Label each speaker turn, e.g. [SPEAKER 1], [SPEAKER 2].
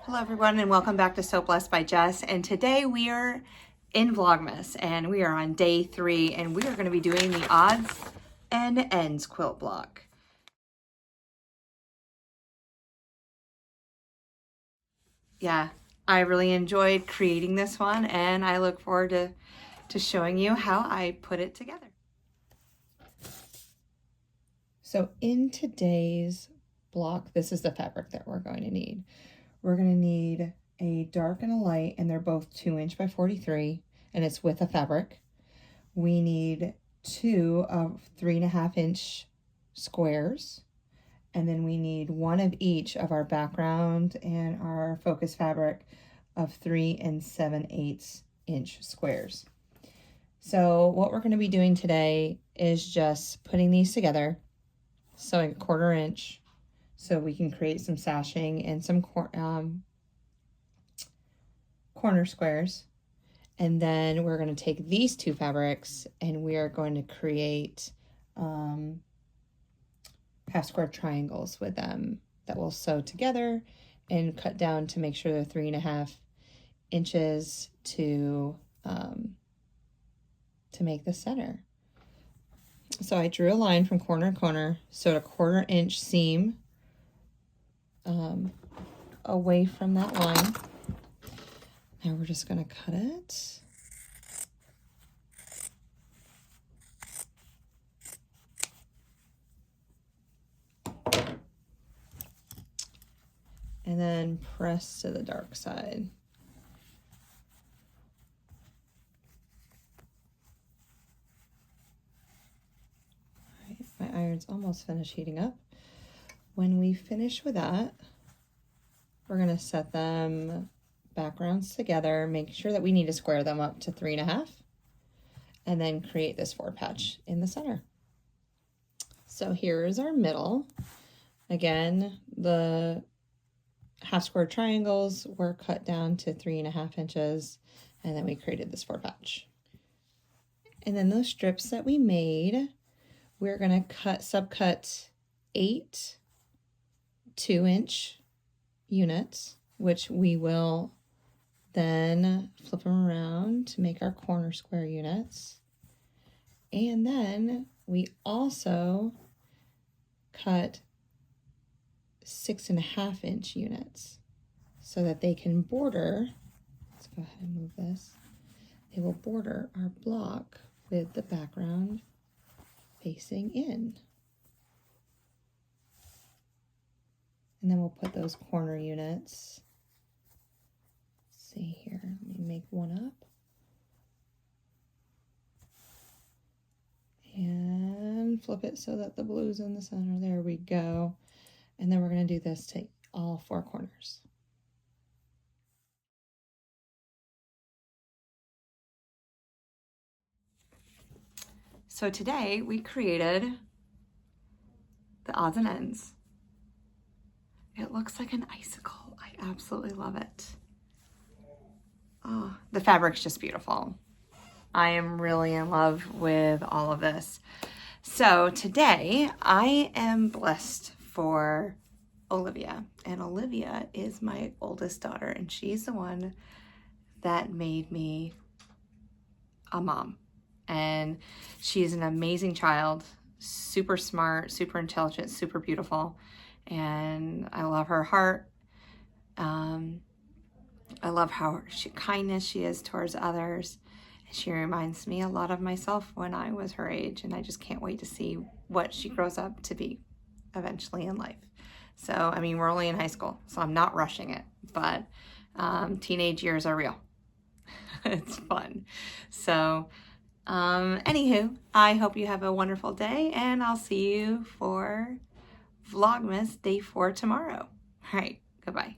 [SPEAKER 1] Hello everyone and welcome back to So Blessed by Jess, and today we are in Vlogmas and we are on day 3 and we are going to be doing the odds and ends quilt block. Yeah, I really enjoyed creating this one and I look forward to showing you how I put it together. So in today's block, this is the fabric that we're going to need. We're going to need a dark and a light, and they're both 2 inch by 43, and it's with a fabric. We need 2 of 3.5 inch squares, and then we need 1 of each of our background and our focus fabric of 3 7/8 inch squares. So what we're going to be doing today is just putting these together, sewing 1/4 inch so we can create some sashing and some corner squares. And then we're going to take these 2 fabrics and we are going to create half square triangles with them that we'll sew together and cut down to make sure they're 3.5 inches to make the center. So I drew a line from corner to corner, sewed a 1/4 inch seam away from that line. Now we're just going to cut it. And then press to the dark side. All right, my iron's almost finished heating up. When we finish with that, we're going to set them backgrounds together, make sure that we need to square them up to 3.5, and then create this 4 patch in the center. So here is our middle. Again, the half square triangles were cut down to 3.5 inches, and then we created this 4 patch. And then those strips that we made, we're going to subcut 8 2-inch units, which we will then flip them around to make our corner square units. And then we also cut 6.5 inch units so that they can border. Let's go ahead and move this. They will border our block with the background facing in. And then we'll put those corner units. Let's see here, let me make one up. And flip it so that the blue's in the center. There we go. And then we're going to do this to all 4 corners. So today we created the odds and ends. It looks like an icicle. I absolutely love it. Oh, the fabric's just beautiful. I am really in love with all of this. So today I am blessed for Olivia, and Olivia is my oldest daughter, and she's the one that made me a mom. And she's an amazing child, super smart, super intelligent, super beautiful, and I love her heart. I love how kindness she is towards others. She reminds me a lot of myself when I was her age, and I just can't wait to see what she grows up to be eventually in life. So, I mean, we're only in high school, so I'm not rushing it, but teenage years are real. It's fun. So, anywho, I hope you have a wonderful day, and I'll see you for Vlogmas day 4 tomorrow. All right, goodbye.